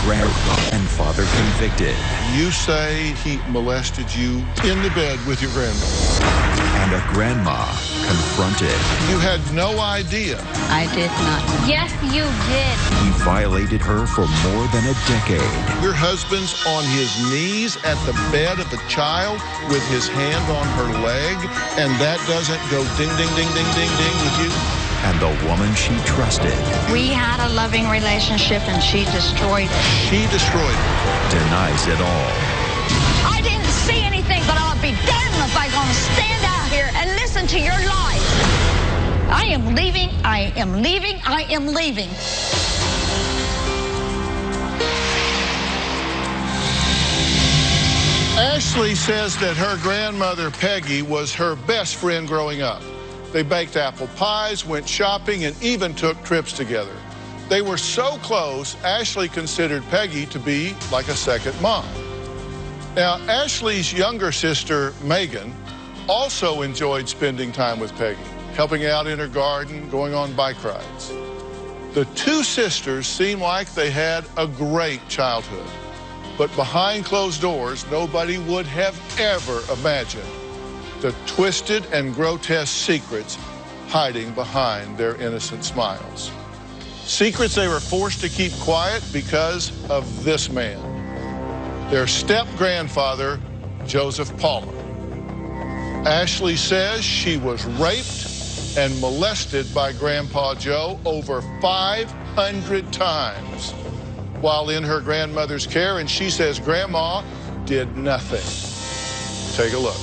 grandfather convicted. You say he molested you in the bed with your grandmother. And a grandma confronted. You had no idea. I did not. Yes, you did. He violated her for more than a decade. Your husband's on his knees at the bed of a child with his hand on her leg, and that doesn't go ding, ding, ding, ding, ding, ding with you? And the woman she trusted. We had a loving relationship, and she destroyed it. She destroyed it. Denies it all. I didn't see anything, but I'll be damned if I'm going to stand out here and listen to your lies. I am leaving, I am leaving, I am leaving. Ashley says that her grandmother, Peggy, was her best friend growing up. They baked apple pies, went shopping, and even took trips together. They were so close, Ashley considered Peggy to be like a second mom. Now, Ashley's younger sister, Megan, also enjoyed spending time with Peggy, helping out in her garden, going on bike rides. The two sisters seemed like they had a great childhood, but behind closed doors, nobody would have ever imagined the twisted and grotesque secrets hiding behind their innocent smiles. Secrets they were forced to keep quiet because of this man, their step-grandfather, Joseph Palmer. Ashley says she was raped and molested by Grandpa Joe over 500 times while in her grandmother's care, and she says Grandma did nothing. Take a look.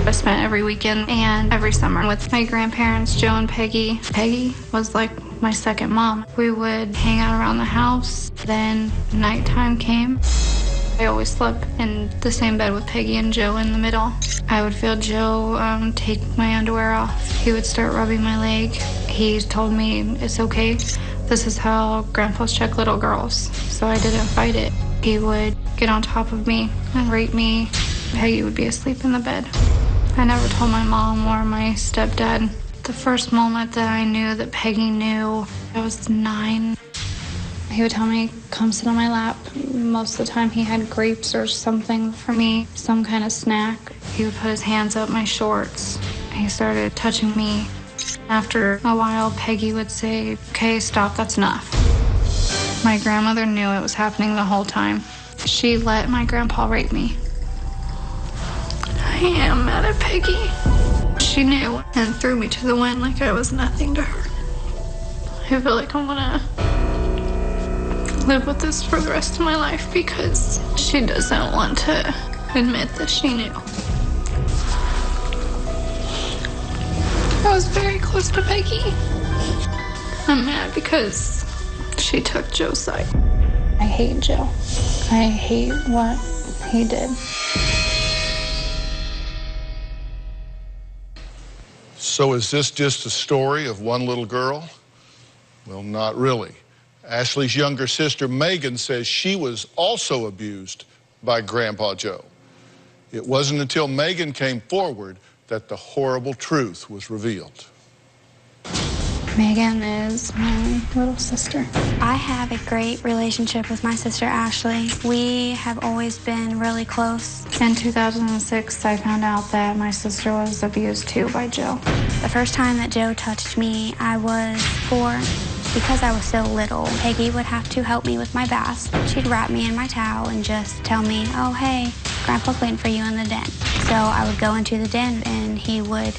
I spent every weekend and every summer with my grandparents, Joe and Peggy. Peggy was like my second mom. We would hang out around the house. Then nighttime came. I always slept in the same bed with Peggy and Joe in the middle. I would feel Joe take my underwear off. He would start rubbing my leg. He told me, it's okay. This is how grandpas check little girls. So I didn't fight it. He would get on top of me and rape me. Peggy would be asleep in the bed. I never told my mom or my stepdad. The first moment that I knew that Peggy knew, I was 9. He would tell me, come sit on my lap. Most of the time he had grapes or something for me, some kind of snack. He would put his hands up my shorts. He started touching me. After a while, Peggy would say, okay, stop, that's enough. My grandmother knew it was happening the whole time. She let my grandpa rape me. I am mad at Peggy. She knew and threw me to the wind like I was nothing to her. I feel like I'm gonna live with this for the rest of my life because she doesn't want to admit that she knew. I was very close to Peggy. I'm mad because she took Joe's side. I hate Joe. I hate what he did. So is this just a story of one little girl? Well, not really. Ashley's younger sister, Megan, says she was also abused by Grandpa Joe. It wasn't until Megan came forward that the horrible truth was revealed. Megan is my little sister. I have a great relationship with my sister, Ashley. We have always been really close. In 2006, I found out that my sister was abused too by Joe. The first time that Joe touched me, I was 4. Because I was so little, Peggy would have to help me with my bath. She'd wrap me in my towel and just tell me, oh, hey, Grandpa's waiting for you in the den. So I would go into the den and he would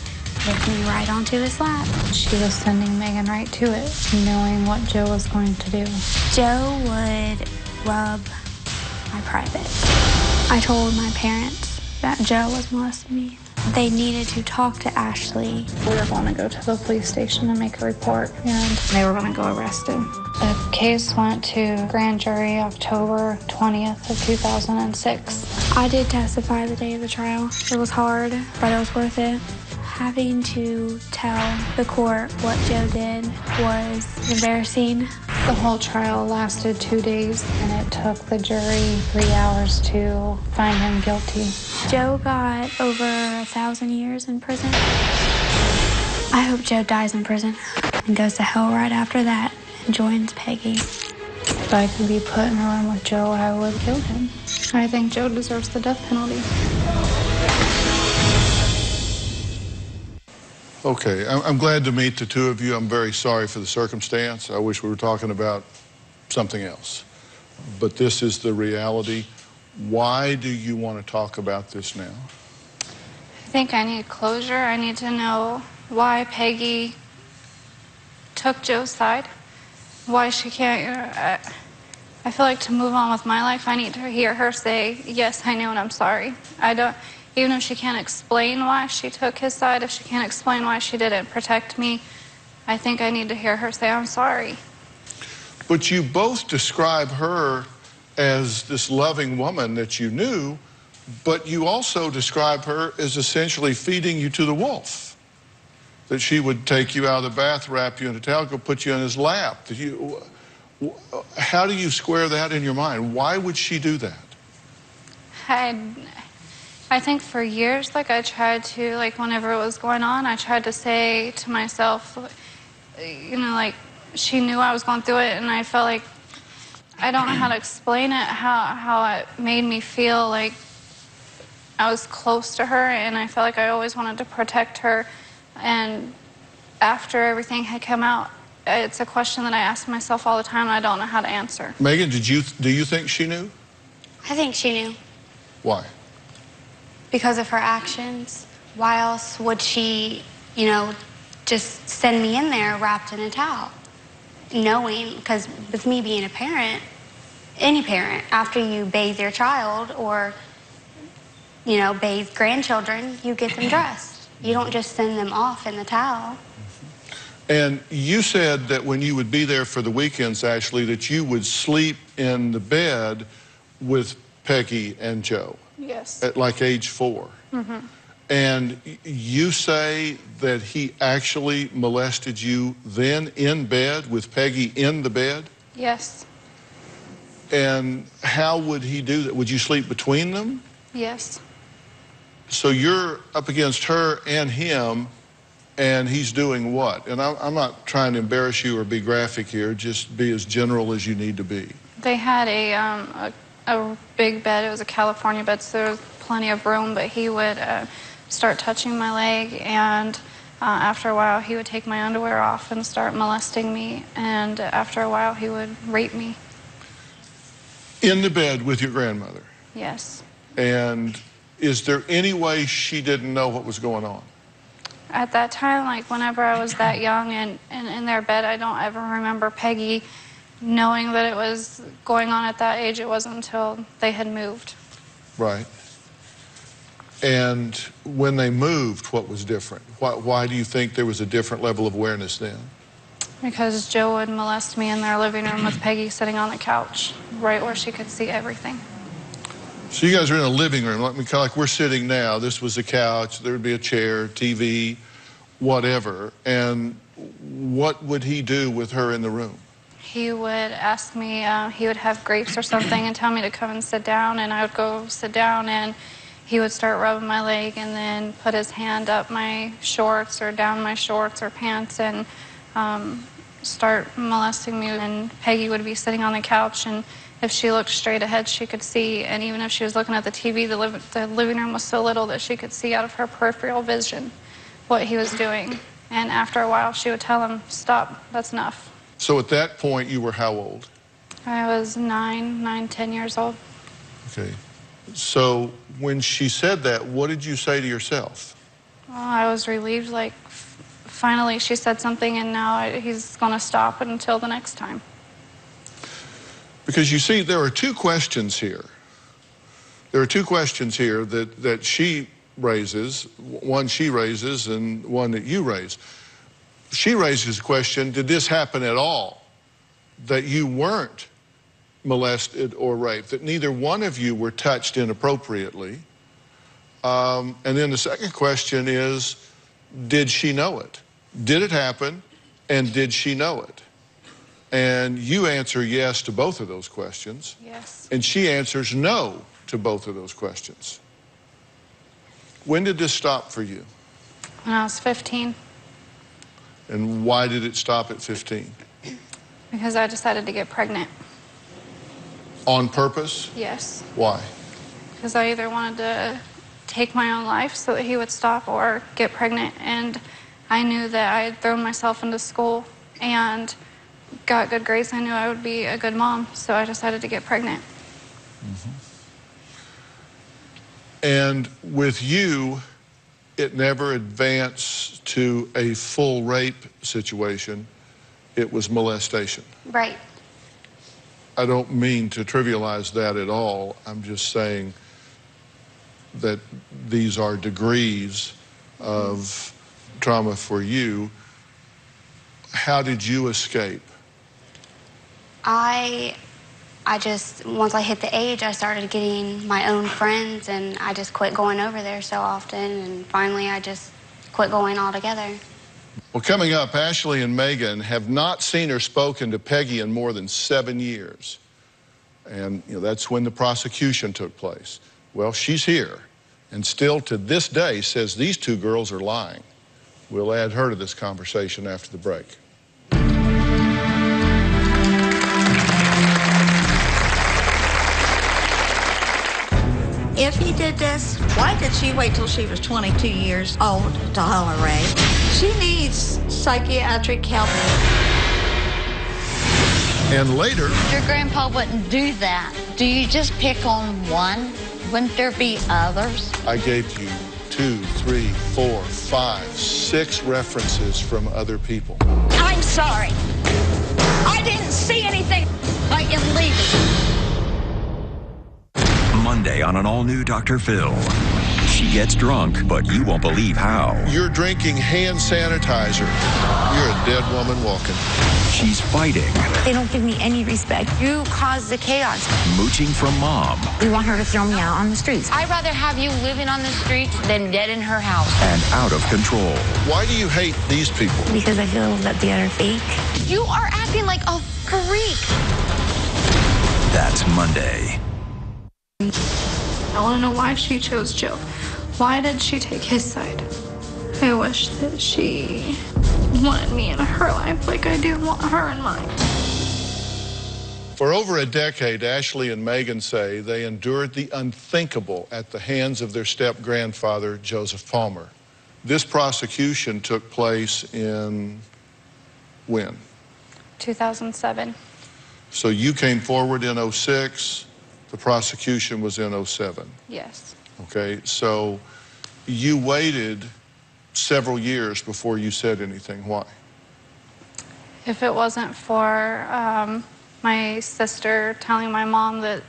lift me right onto his lap. She was sending Megan right to it, knowing what Joe was going to do. Joe would rub my private. I told my parents that Joe was molesting me. They needed to talk to Ashley. We were going to go to the police station and make a report, and they were going to go arrest him. The case went to grand jury October 20th of 2006. I did testify the day of the trial. It was hard, but it was worth it. Having to tell the court what Joe did was embarrassing. The whole trial lasted 2 days, and it took the jury 3 hours to find him guilty. Joe got over 1,000 years in prison. I hope Joe dies in prison and goes to hell right after that and joins Peggy. If I could be put in a room with Joe, I would kill him. I think Joe deserves the death penalty. Okay, I'm glad to meet the two of you. I'm very sorry for the circumstance. I wish we were talking about something else. But this is the reality. Why do you want to talk about this now? I think I need closure. I need to know why Peggy took Joe's side, why she can't. I feel like to move on with my life, I need to hear her say, yes, I know and I'm sorry. Even if she can't explain why she took his side, if she can't explain why she didn't protect me, I think I need to hear her say, I'm sorry. But you both describe her as this loving woman that you knew, but you also describe her as essentially feeding you to the wolf. That she would take you out of the bath, wrap you in a towel, go put you in his lap. How do you square that in your mind? Why would she do that? I think for years, like, I tried to, like, whenever it was going on, I tried to say to myself, you know, like, she knew I was going through it, and I felt like, I don't know how to explain it, how it made me feel like I was close to her, and I felt like I always wanted to protect her. And after everything had come out, it's a question that I ask myself all the time, and I don't know how to answer. Megan, do you think she knew? I think she knew. Why? Because of her actions. Why else would she, you know, just send me in there wrapped in a towel? Knowing, because with me being a parent, any parent, after you bathe your child or, you know, bathe grandchildren, you get them dressed. You don't just send them off in the towel. And you said that when you would be there for the weekends, Ashley, that you would sleep in the bed with Peggy and Joe. Yes. At like age 4. Mm-hmm. And you say that he actually molested you then in bed with Peggy in the bed? Yes. And how would he do that? Would you sleep between them? Yes. So you're up against her and him, and he's doing what? And I'm not trying to embarrass you or be graphic here, just be as general as you need to be. They had a big bed. It was a California bed, so there was plenty of room, but he would start touching my leg, and after a while he would take my underwear off and start molesting me, and after a while he would rape me. In the bed with your grandmother? Yes. And is there any way she didn't know what was going on? At that time, like whenever I was that young and in their bed, I don't ever remember Peggy knowing that it was going on at that age. It wasn't until they had moved. Right. And when they moved, what was different? Why do you think there was a different level of awareness then? Because Joe would molest me in their living room with Peggy sitting on the couch, right where she could see everything. So you guys are in a living room, like we're sitting now. This was a couch, there would be a chair, TV, whatever. And what would he do with her in the room? He would ask me, he would have grapes or something and tell me to come and sit down, and I would go sit down, and he would start rubbing my leg and then put his hand up my shorts or down my shorts or pants and start molesting me. And Peggy would be sitting on the couch, and if she looked straight ahead, she could see, and even if she was looking at the TV, the living room was so little that she could see out of her peripheral vision what he was doing. And after a while, she would tell him, stop, that's enough. So at that point, you were how old? I was 10 years old. Okay. So when she said that, what did you say to yourself? Well, I was relieved, like, finally she said something, and now he's going to stop it until the next time. Because you see, there are two questions here. There are two questions here that she raises, one she raises and one that you raise. She raises the question, did this happen at all? That you weren't molested or raped, that neither one of you were touched inappropriately. And then the second question is, did she know it? Did it happen, and did she know it? And you answer yes to both of those questions. Yes. And she answers no to both of those questions. When did this stop for you? When I was 15. And why did it stop at 15? Because I decided to get pregnant. On purpose? Yes. Why? Because I either wanted to take my own life so that he would stop or get pregnant. And I knew that I had thrown myself into school and got good grades. I knew I would be a good mom, so I decided to get pregnant. And with you, it never advanced to a full rape situation. It was molestation. Right. I don't mean to trivialize that at all. I'm just saying that these are degrees of trauma for you. How did you escape? I just, once I hit the age, I started getting my own friends, and I just quit going over there so often, and finally I just quit going altogether. Well, coming up, Ashley and Megan have not seen or spoken to Peggy in more than 7 years. And, that's when the prosecution took place. Well, she's here, and still to this day says these two girls are lying. We'll add her to this conversation after the break. If he did this, why did she wait till she was 22 years old to holler rape? She needs psychiatric help. And later, Your grandpa wouldn't do that. Do you just pick on one? Wouldn't there be others? I gave you 2, 3, 4, 5, 6 references from other people. I'm sorry. I didn't see anything. I am leaving. Monday on an all-new Dr. Phil. She gets drunk, but you won't believe how. You're drinking hand sanitizer. You're a dead woman walking. She's fighting, They don't give me any respect. You caused the chaos. mooching from mom, You want her to throw me out on the streets. I'd rather have you living on the streets than dead in her house. and out of control. Why do you hate these people? Because I feel that they are fake. You are acting like a freak. That's Monday. I want to know why she chose Joe. Why did she take his side? I wish that she wanted me in her life like I do want her in mine. For over a decade, Ashley and Megan say they endured the unthinkable at the hands of their step-grandfather, Joseph Palmer. This prosecution took place in when? 2007. So you came forward in 06, the prosecution was in 07. Yes. Okay, so you waited several years before you said anything. Why? If it wasn't for my sister telling my mom that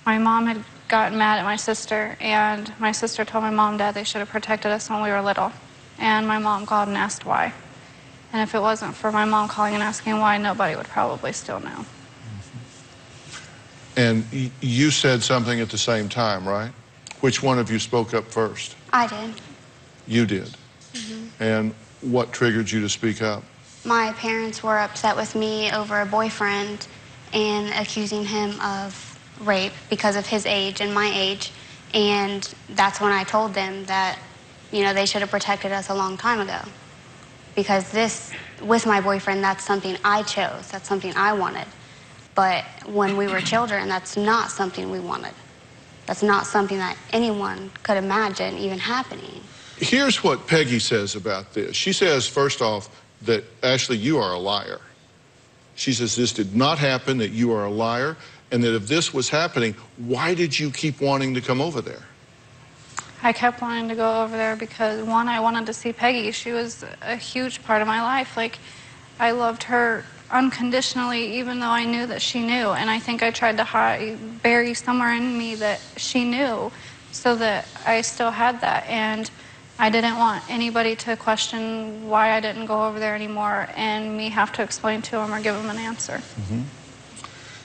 my mom had gotten mad at my sister, and my sister told my mom and dad they should have protected us when we were little. And my mom called and asked why. And if it wasn't for my mom calling and asking why, nobody would probably still know. And you said something at the same time, right? Which one of you spoke up first? I did. You did. And what triggered you to speak up? My parents were upset with me over a boyfriend and accusing him of rape because of his age and my age. And that's when I told them that, they should have protected us a long time ago. Because this, with my boyfriend, that's something I chose. That's something I wanted. But when we were children, that's not something we wanted. That's not something that anyone could imagine even happening. Here's what Peggy says about this. She says, first off, that, Ashley, you are a liar. She says this did not happen, that you are a liar, and that if this was happening, why did you keep wanting to come over there? I kept wanting to go over there because, one, I wanted to see Peggy. She was a huge part of my life. Like, I loved her unconditionally, even though I knew that she knew. And I think I tried to bury somewhere in me that she knew so that I still had that. And I didn't want anybody to question why I didn't go over there anymore and me have to explain to them or give them an answer.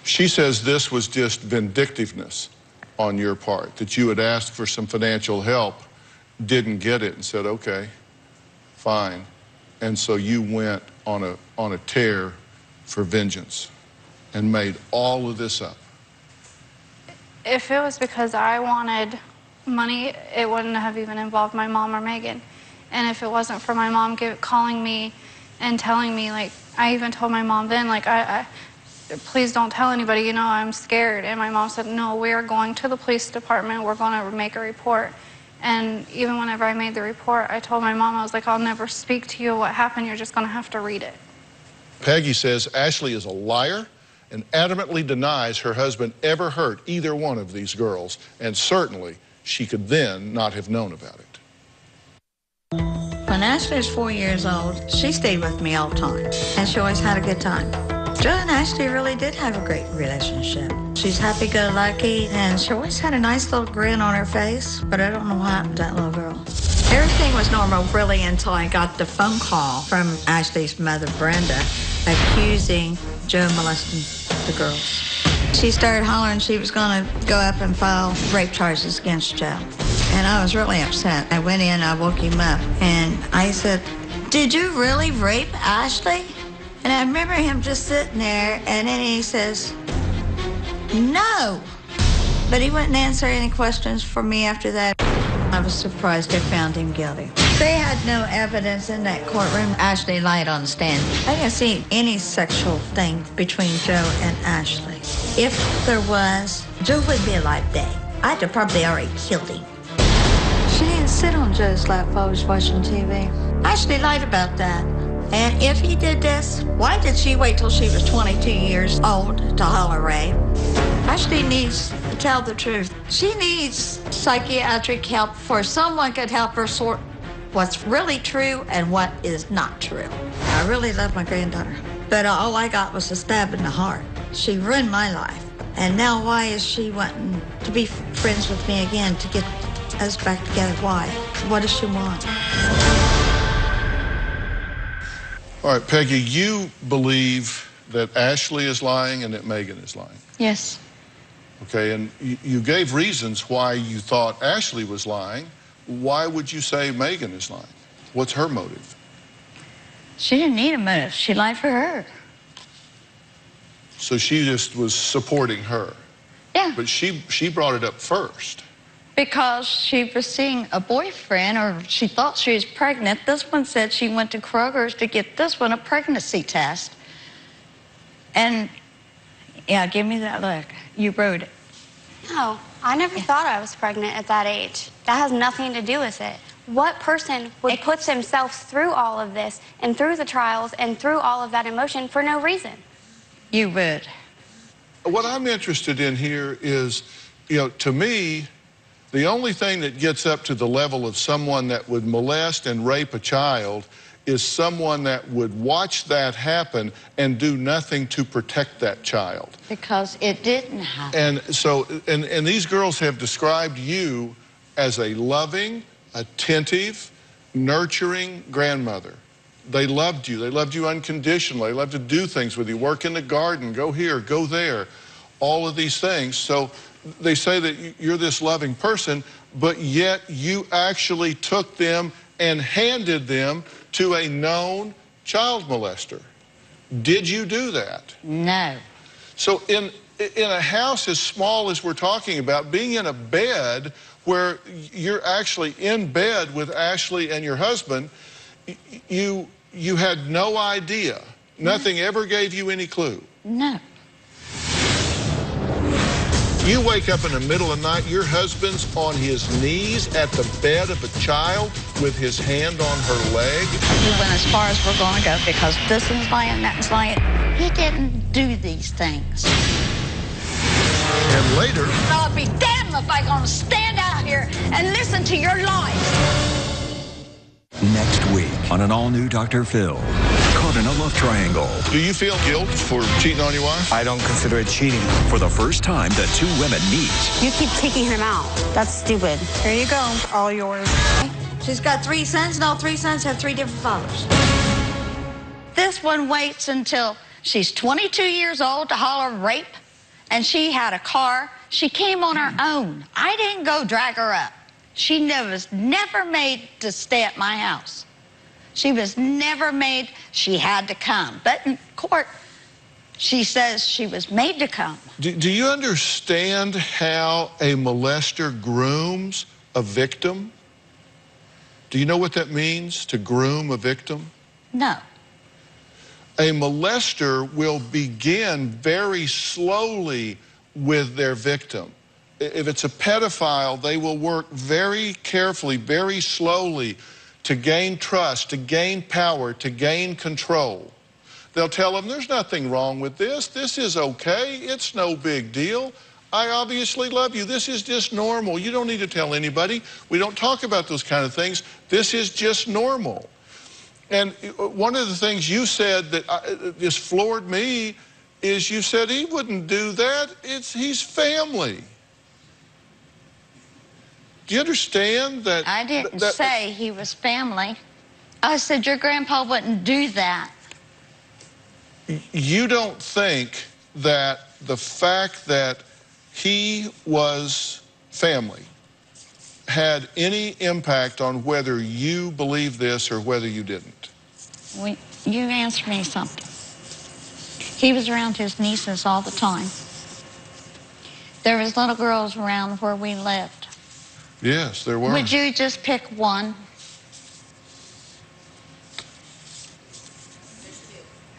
She says this was just vindictiveness on your part, that you had asked for some financial help, didn't get it, and said, okay, fine. And so you went on a tear for vengeance and made all of this up. If it was because I wanted money, it wouldn't have even involved my mom or Megan. And if it wasn't for my mom calling me and telling me, like, I even told my mom then, like, please don't tell anybody, you know, I'm scared. And my mom said, no, we are going to the police department. We're going to make a report. And even whenever I made the report, I told my mom, I was like, I'll never speak to you. What happened? You're just going to have to read it. Peggy says Ashley is a liar and adamantly denies her husband ever hurt either one of these girls, and certainly she could then not have known about it. When Ashley was 4 years old, she stayed with me all the time, and she always had a good time. Joe and Ashley really did have a great relationship. She's happy-go-lucky, and she always had a nice little grin on her face, but I don't know what happened to that little girl. Everything was normal, really, until I got the phone call from Ashley's mother, Brenda, accusing Joe molesting the girls. She started hollering she was going to go up and file rape charges against Joe. And I was really upset. I went in, I woke him up, and I said, "Did you really rape Ashley?" And I remember him just sitting there, and then he says, "No." But he wouldn't answer any questions for me after that. I was surprised they found him guilty. They had no evidence in that courtroom. Ashley lied on the stand. I didn't see any sexual thing between Joe and Ashley. If there was, Joe wouldn't be alive today. I'd have probably already killed him. She didn't sit on Joe's lap while I was watching TV. Ashley lied about that. And if he did this, why did she wait till she was 22 years old to holler rape? Ashley needs to tell the truth. She needs psychiatric help before someone could help her sort what's really true and what is not true. I really love my granddaughter, but all I got was a stab in the heart. She ruined my life. And now why is she wanting to be friends with me again, to get us back together? Why? What does she want? All right, Peggy, you believe that Ashley is lying and that Megan is lying. Yes. Okay, and you gave reasons why you thought Ashley was lying. Why would you say Megan is lying? What's her motive? She didn't need a motive. She lied for her. So she just was supporting her. Yeah. But she brought it up first. Because she was seeing a boyfriend, or she thought she was pregnant. This one said she went to Kroger's to get this one a pregnancy test. And, yeah, give me that look. You wrote it. No, I never thought I was pregnant at that age. That has nothing to do with it. What person would put themselves through all of this and through the trials and through all of that emotion for no reason? You would. What I'm interested in here is, to me, the only thing that gets up to the level of someone that would molest and rape a child is someone that would watch that happen and do nothing to protect that child. Because it didn't happen. And so, and these girls have described you as a loving, attentive, nurturing grandmother. They loved you. They loved you unconditionally. They loved to do things with you, work in the garden, go here, go there, all of these things. So they say that you're this loving person, but yet you actually took them and handed them to a known child molester. Did you do that? No. So in a house as small as we're talking about, being in a bed where you're actually in bed with Ashley and your husband, you had no idea. Nothing ever gave you any clue. No. You wake up in the middle of the night, your husband's on his knees at the bed of a child with his hand on her leg. We went as far as we're going to go because this is lying, that is lying. He didn't do these things. And later, I'll be damned if I'm going to stand out here and listen to your lies. Next week on an all-new Dr. Phil. Caught in a love triangle. do you feel guilt for cheating on your wife? I don't consider it cheating. For the first time, the two women meet. You keep taking him out. That's stupid. Here you go, all yours. She's got 3 sons, and all 3 sons have 3 different fathers. This one waits until she's 22 years old to holler rape, and she had a car. She came on her own. I didn't go drag her up. She was never made to stay at my house. She was never made, she had to come. But in court, she says she was made to come. Do you understand how a molester grooms a victim? Do you know what that means, to groom a victim? No. A molester will begin very slowly with their victim. If it's a pedophile, they will work very carefully, very slowly to gain trust, to gain power, to gain control. They'll tell them, there's nothing wrong with this. This is okay. It's no big deal. I obviously love you. This is just normal. You don't need to tell anybody. We don't talk about those kind of things. This is just normal. And one of the things you said that just floored me is you said he wouldn't do that. He's family. Do you understand that? I didn't say he was family. I said your grandpa wouldn't do that. You don't think that the fact that he was family had any impact on whether you believe this or whether you didn't? You answer me something. He was around his nieces all the time. There was little girls around where we lived. Yes, there were. Would you just pick one?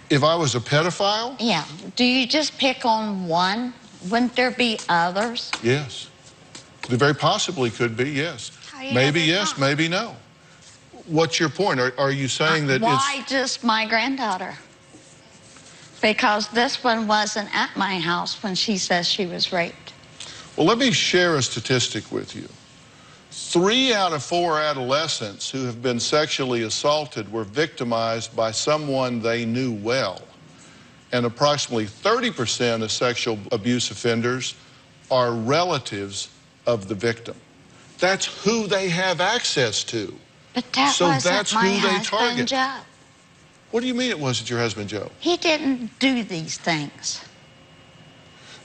If I was a pedophile? Yeah. Do you just pick on one? Wouldn't there be others? Yes. There very possibly could be, yes. Maybe yes, maybe no. What's your point? Are you saying that why just my granddaughter? Because this one wasn't at my house when she says she was raped. Well, let me share a statistic with you. 3 out of 4 adolescents who have been sexually assaulted were victimized by someone they knew well. And approximately 30% of sexual abuse offenders are relatives of the victim. That's who they have access to. But that so wasn't that's my who they husband, target. Joe. What do you mean it wasn't your husband, Joe? He didn't do these things.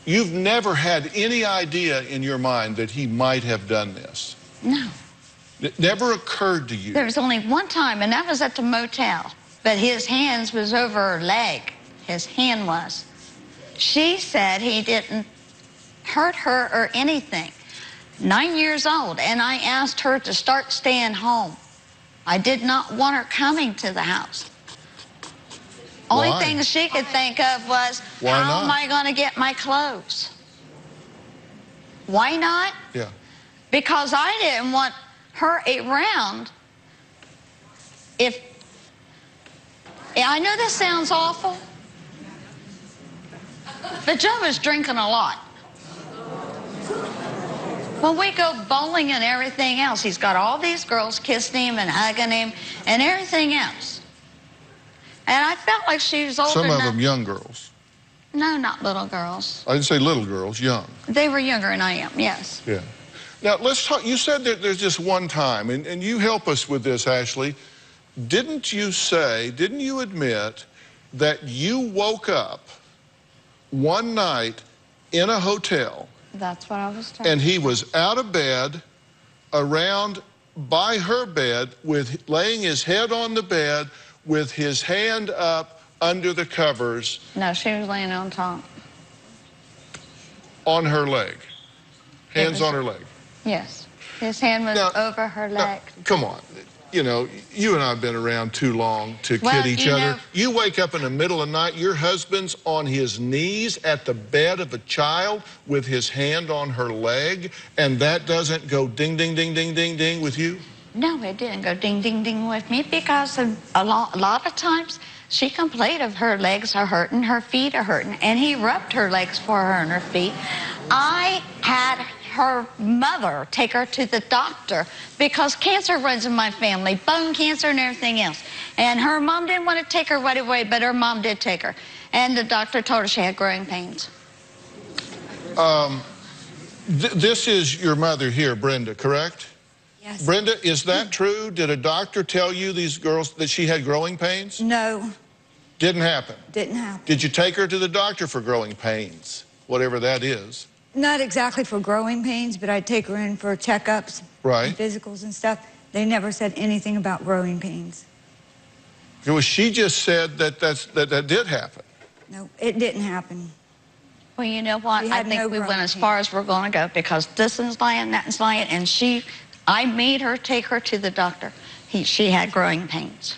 You've never had any idea in your mind that he might have done this? No. It never occurred to you? There was only one time, and that was at the motel. But his hands was over her leg. His hand was. She said he didn't hurt her or anything. 9 years old, and I asked her to start staying home. I did not want her coming to the house. Only thing she could think of was, how am I going to get my clothes? Why not? Yeah. Because I didn't want her around. I know this sounds awful, but Joe was drinking a lot. When we go bowling and everything else, he's got all these girls kissing him and hugging him and everything else. And I felt like she was older enough. Some of them young girls. No, not little girls. I didn't say little girls, young. They were younger than I am, yes. Yeah. Now, let's talk. You said that there's just one time, and you help us with this, Ashley. Didn't you admit that you woke up one night in a hotel? That's what I was telling you. And he was out of bed, around by her bed, laying his head on the bed, with his hand up under the covers. No, she was laying on top. On her leg. Hands on her leg. Yes. His hand was over her leg. Come on. You know, you and I have been around too long to kid each other. You wake up in the middle of the night, your husband's on his knees at the bed of a child with his hand on her leg, and that doesn't go ding, ding, ding, ding, ding, ding with you? No, it didn't go ding, ding, ding with me because a lot of times she complained of her legs are hurting, her feet are hurting, and he rubbed her legs for her and her feet. I had her mother take her to the doctor because cancer runs in my family, bone cancer and everything else. And her mom didn't want to take her right away, but her mom did take her. And the doctor told her she had growing pains. This is your mother here, Brenda, correct? Yes. Brenda, is that true? Did a doctor tell you, these girls, that she had growing pains? No. Didn't happen? Didn't happen. Did you take her to the doctor for growing pains, whatever that is? Not exactly for growing pains, but I'd take her in for checkups, and physicals and stuff. They never said anything about growing pains. Well, she just said that that did happen. No, it didn't happen. Well, you know what? I think we went as far as we're going to go because this is lying, that is lying, and I made her take her to the doctor. She had growing pains.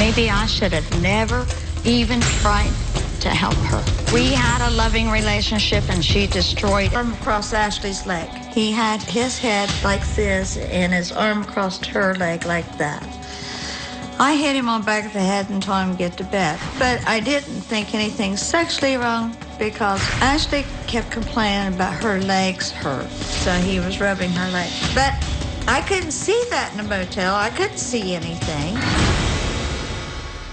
Maybe I should have never even tried to help her. We had a loving relationship and she destroyed it. Arm across Ashley's leg. He had his head like this and his arm across her leg like that. I hit him on the back of the head and told him to get to bed. But I didn't think anything sexually wrong because Ashley kept complaining about her legs hurt. So he was rubbing her leg. But I couldn't see that in the motel. I couldn't see anything.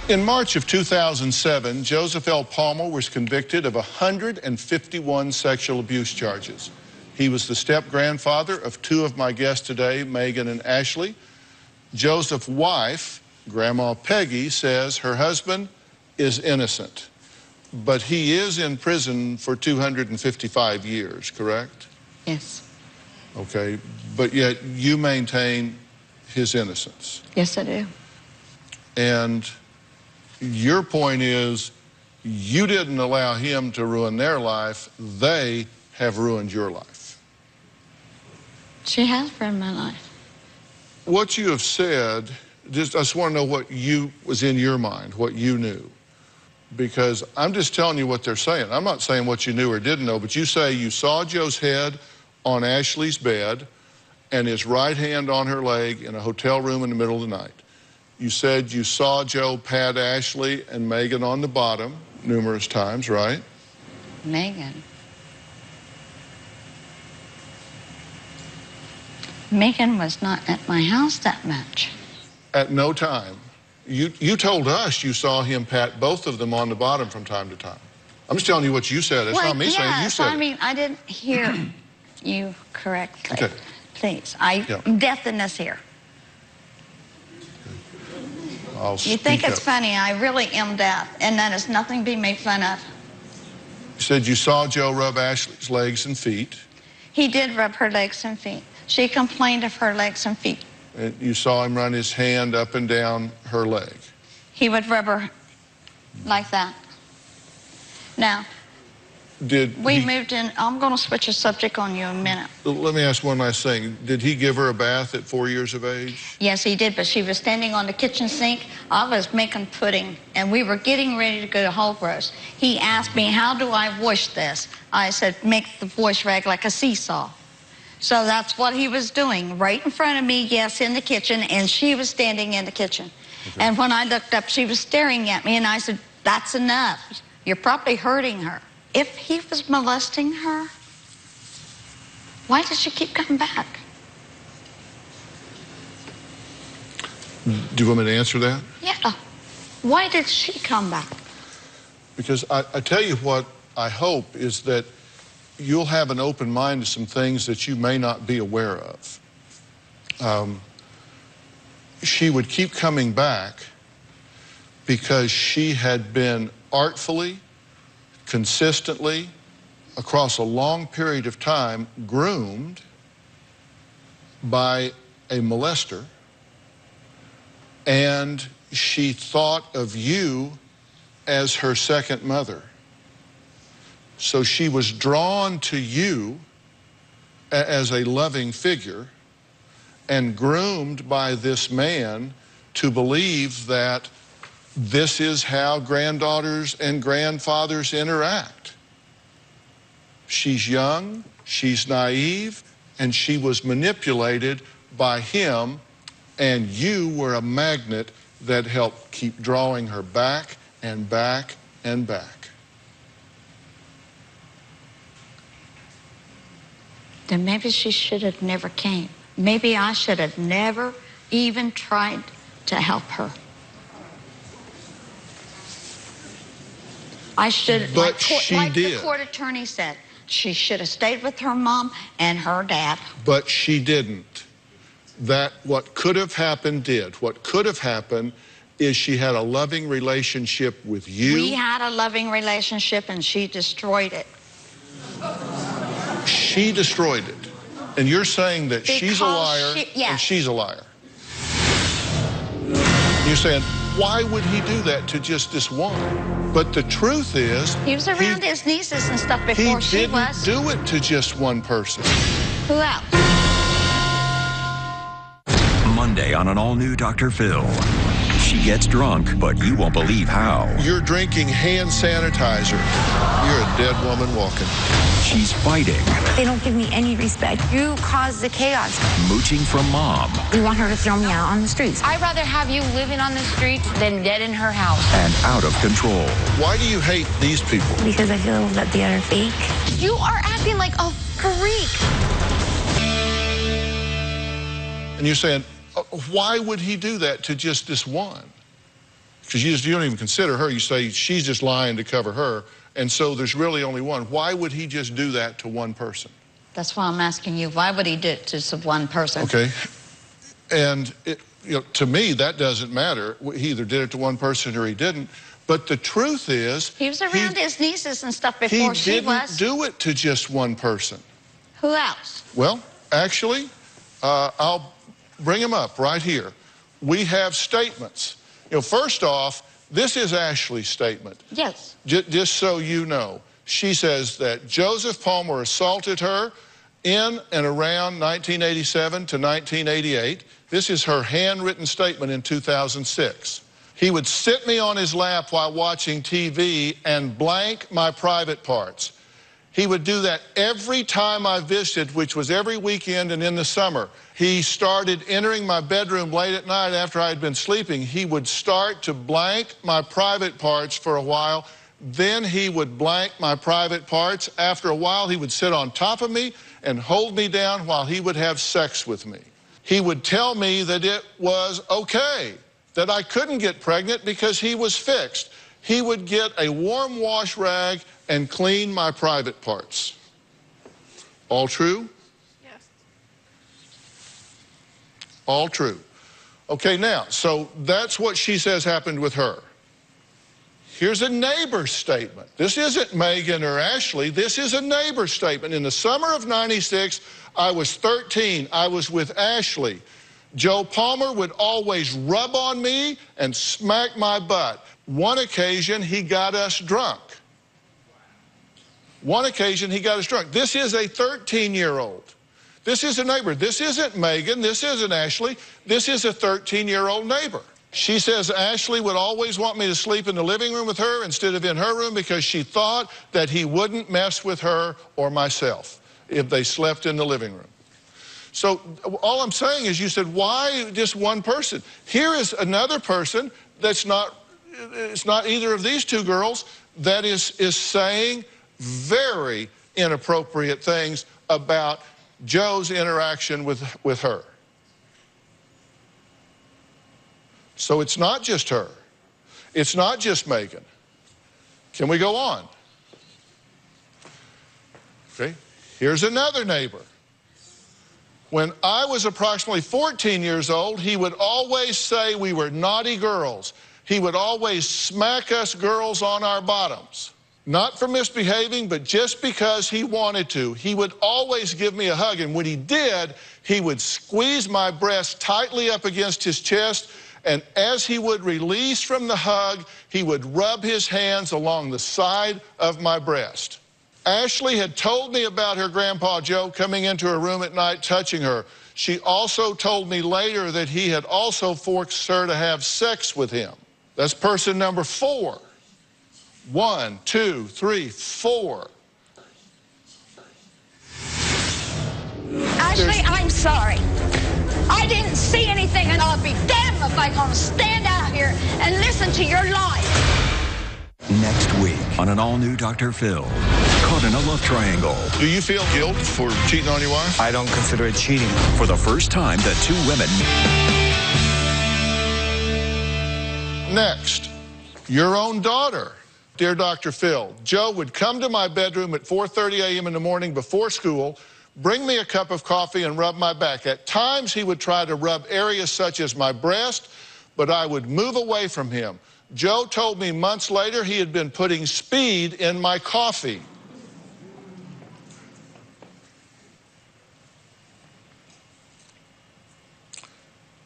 In March of 2007, Joseph L. Palmer was convicted of 151 sexual abuse charges. He was the step-grandfather of two of my guests today, Megan and Ashley. Joseph's wife, Grandma Peggy, says her husband is innocent, but he is in prison for 255 years, correct? Yes. Okay, but yet you maintain his innocence. Yes, I do. And your point is you didn't allow him to ruin their life. They have ruined your life. She has ruined my life. What you have said, I just want to know what was in your mind, what you knew. Because I'm just telling you what they're saying. I'm not saying what you knew or didn't know, but you say you saw Joe's head on Ashley's bed and his right hand on her leg in a hotel room in the middle of the night. You said you saw Joe pat Ashley and Megan on the bottom numerous times, right? Megan. Megan was not at my house that much. At no time. You told us you saw him pat both of them on the bottom from time to time. I'm just telling you what you said. It's not me saying you said it. I mean, I didn't hear you correctly. Okay. Please, I'm deaf in this ear. You think it's funny, I really am deaf, and that is nothing to be made fun of. You said you saw Joe rub Ashley's legs and feet. He did rub her legs and feet. She complained of her legs and feet. And you saw him run his hand up and down her leg. He would rub her like that. Now, we moved in. I'm going to switch the subject on you in a minute. Let me ask one last thing. Did he give her a bath at 4 years of age? Yes, he did, but she was standing on the kitchen sink. I was making pudding, and we were getting ready to go to whole roast. He asked me, how do I wash this? I said, make the wash rag like a seesaw. So that's what he was doing, right in front of me, yes, in the kitchen, and she was standing in the kitchen. Okay. And when I looked up, she was staring at me, and I said, that's enough. You're probably hurting her. If he was molesting her, why does she keep coming back? Do you want me to answer that? Yeah. Why did she come back? Because I tell you what I hope is that you'll have an open mind to some things that you may not be aware of. She would keep coming back because she had been artfully, consistently, across a long period of time, groomed by a molester, and she thought of you as her second mother. So she was drawn to you as a loving figure and groomed by this man to believe that this is how granddaughters and grandfathers interact. She's young, she's naive, and she was manipulated by him, and you were a magnet that helped keep drawing her back and back and back. Then maybe she should have never came. Maybe I should have never even tried to help her. I should, but like the court attorney said, she should have stayed with her mom and her dad. But she didn't. What could have happened did. What could have happened is she had a loving relationship with you. We had a loving relationship and she destroyed it. She destroyed it. And you're saying that she's a liar and she's a liar. You're saying, why would he do that to just this one? But the truth is, he was around his nieces and stuff before she was. He didn't do it to just one person. Who else? Monday on an all-new Dr. Phil. She gets drunk, but you won't believe how. You're drinking hand sanitizer. You're a dead woman walking. She's fighting. They don't give me any respect. You cause the chaos. Mooching from mom. We want her to throw me out on the streets. I'd rather have you living on the streets than dead in her house. And out of control. Why do you hate these people? Because I feel that they are fake. You are acting like a freak. And you're saying, why would he do that to just this one? Because you don't even consider her. You say she's just lying to cover her. And so there's really only one. Why would he just do that to one person? That's why I'm asking you, why would he do it to just one person? Okay. And to me, that doesn't matter. He either did it to one person or he didn't. But the truth is... He was around his nieces and stuff before she was. He didn't do it to just one person. Who else? Well, actually, I'll bring him up right here. We have statements. First off, this is Ashley's statement. Yes. Just so you know. She says that Joseph Palmer assaulted her in and around 1987 to 1988. This is her handwritten statement in 2006. He would sit me on his lap while watching TV and blank my private parts. He would do that every time I visited, which was every weekend and in the summer. He started entering my bedroom late at night after I had been sleeping. He would start to blank my private parts for a while. Then he would blank my private parts. After a while, he would sit on top of me and hold me down while he would have sex with me. He would tell me that it was okay, that I couldn't get pregnant because he was fixed. He would get a warm wash rag and clean my private parts. All true? Yes. All true. Okay, now, so that's what she says happened with her. Here's a neighbor's statement. This isn't Megan or Ashley. This is a neighbor's statement. In the summer of '96, I was 13. I was with Ashley. Joe Palmer would always rub on me and smack my butt. One occasion, he got us drunk. One occasion, he got us drunk. This is a 13-year-old. This is a neighbor. This isn't Megan. This isn't Ashley. This is a 13-year-old neighbor. She says Ashley would always want me to sleep in the living room with her instead of in her room because she thought that he wouldn't mess with her or myself if they slept in the living room. So all I'm saying is, you said, why just one person? Here is another person that's not, it's not either of these two girls, that is saying very inappropriate things about Joe's interaction with her. So it's not just her. It's not just Megan. Can we go on? Okay, here's another neighbor. When I was approximately 14 years old, he would always say we were naughty girls. He would always smack us girls on our bottoms. Not for misbehaving, but just because he wanted to. He would always give me a hug, and when he did, he would squeeze my breast tightly up against his chest, and as he would release from the hug, he would rub his hands along the side of my breast. Ashley had told me about her grandpa Joe coming into her room at night touching her. She also told me later that he had also forced her to have sex with him. That's person number 4. 1, 2, 3, 4. Ashley, I'm sorry. I didn't see anything, and I'll be damned if I'm going to stand out here and listen to your lies. Next week on an all-new Dr. Phil. Caught in a love triangle. Do you feel guilt for cheating on your wife? I don't consider it cheating. For the first time, the two women. Next, your own daughter. Dear Dr. Phil, Joe would come to my bedroom at 4:30 a.m. in the morning before school, bring me a cup of coffee and rub my back. At times, he would try to rub areas such as my breast, but I would move away from him. Joe told me months later he had been putting speed in my coffee.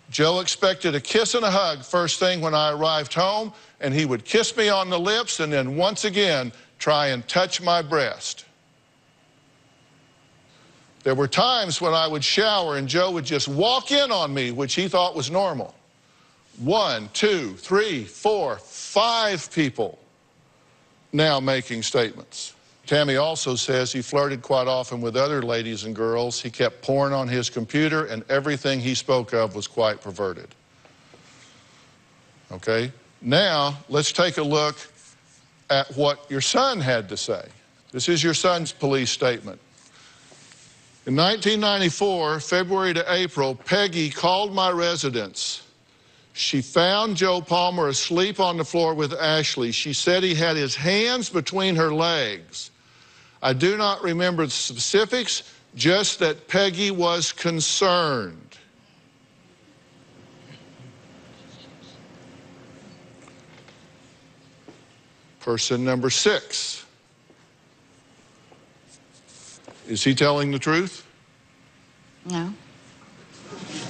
Joe expected a kiss and a hug first thing when I arrived home, and he would kiss me on the lips and then once again try and touch my breast. There were times when I would shower and Joe would just walk in on me, which he thought was normal. 1, 2, 3, 4, 5 people now making statements. Tammy also says he flirted quite often with other ladies and girls. He kept porn on his computer, and everything he spoke of was quite perverted. Okay? Now, let's take a look at what your son had to say. This is your son's police statement. In 1994, February to April, Peggy called my residence. She found Joe Palmer asleep on the floor with Ashley. She said he had his hands between her legs. I do not remember the specifics, just that Peggy was concerned. Person number 6. Is he telling the truth? No.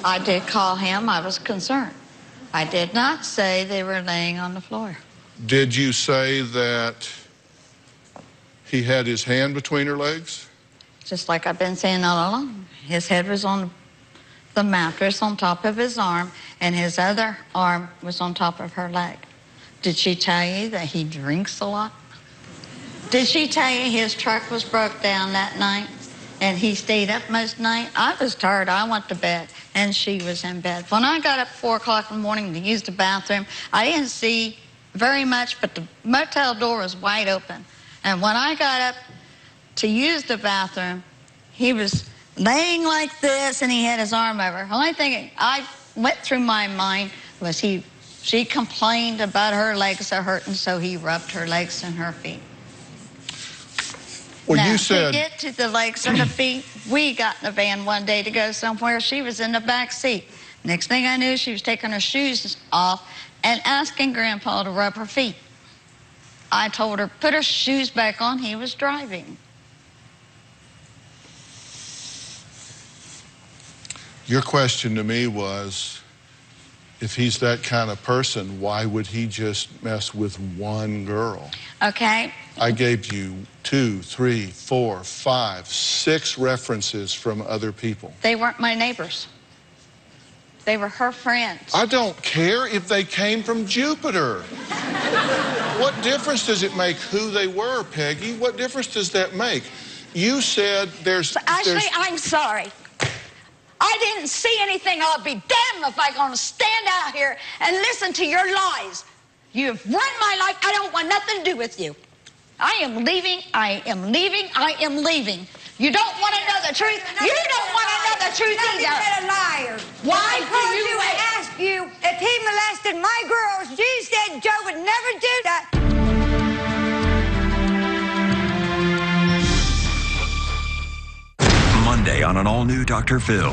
I did call him. I was concerned. I did not say they were laying on the floor. Did you say that he had his hand between her legs? Just like I've been saying all along. His head was on the mattress on top of his arm, and his other arm was on top of her leg. Did she tell you that he drinks a lot? Did she tell you his truck was broke down that night and he stayed up most night? I was tired. I went to bed, and she was in bed. When I got up at 4 o'clock in the morning to use the bathroom, I didn't see very much, but the motel door was wide open. And when I got up to use the bathroom, he was laying like this, and he had his arm over. The only thing I went through my mind was she complained about her legs are hurting, so he rubbed her legs and her feet. Well, now, you said... to get to the legs and the feet, we got in the van one day to go somewhere. She was in the back seat. Next thing I knew, she was taking her shoes off and asking Grandpa to rub her feet. I told her, put her shoes back on. He was driving. Your question to me was, if he's that kind of person, why would he just mess with one girl? Okay. I gave you 2, 3, 4, 5, 6 references from other people. They weren't my neighbors. They were her friends. I don't care if they came from Jupiter. What difference does it make who they were, Peggy? What difference does that make? You said there's... Ashley, I'm sorry. I didn't see anything. I'll be damned if I'm going to stand out here and listen to your lies. You've ruined my life. I don't want nothing to do with you. I am leaving. I am leaving. I am leaving. You don't want to know the truth. You don't want to know the truth either. Nothing but a liar. Why I called you and asked you if he molested my girls. You said Joe would never do that. Monday on an all-new Dr. Phil.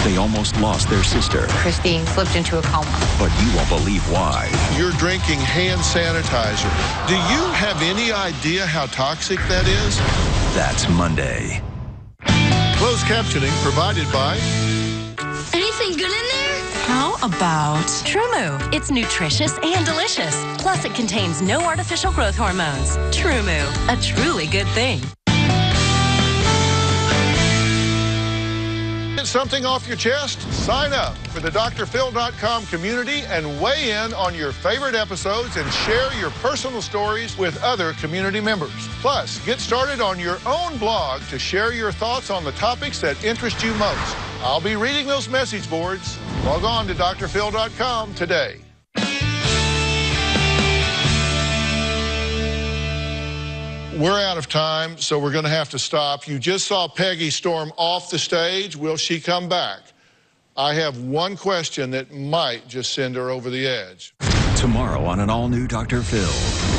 They almost lost their sister. Christine slipped into a coma. But you won't believe why. You're drinking hand sanitizer. Do you have any idea how toxic that is? That's Monday. Closed captioning provided by... Anything good in there? How about TrueMoo? It's nutritious and delicious. Plus, it contains no artificial growth hormones. TrueMoo, a truly good thing. Get something off your chest? Sign up for the drphil.com community and weigh in on your favorite episodes and share your personal stories with other community members. Plus, get started on your own blog to share your thoughts on the topics that interest you most. I'll be reading those message boards. Log on to drphil.com today. We're out of time, so we're going to have to stop. You just saw Peggy storm off the stage. Will she come back? I have one question that might just send her over the edge. Tomorrow on an all-new Dr. Phil.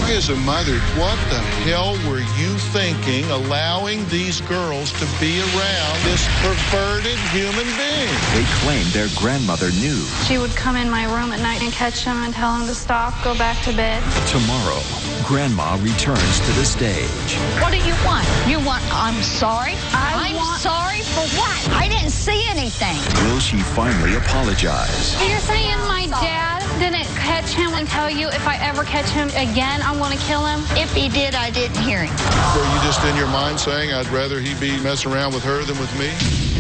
As a mother, what the hell were you thinking allowing these girls to be around this perverted human being? They claimed their grandmother knew. She would come in my room at night and catch him and tell him to stop, go back to bed. Tomorrow, Grandma returns to the stage. What do you want? You want, I'm sorry? I'm want... sorry for what? I didn't see anything. Will she finally apologize? You're saying my dad didn't catch him and tell you if I ever catch him again, I'm going to kill him? If he did, I didn't hear him. Were you just in your mind saying, I'd rather he be messing around with her than with me?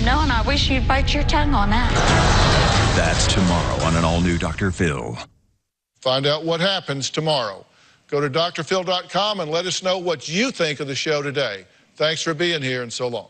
No, and I wish you'd bite your tongue on that. That's tomorrow on an all-new Dr. Phil. Find out what happens tomorrow. Go to drphil.com and let us know what you think of the show today. Thanks for being here, and so long.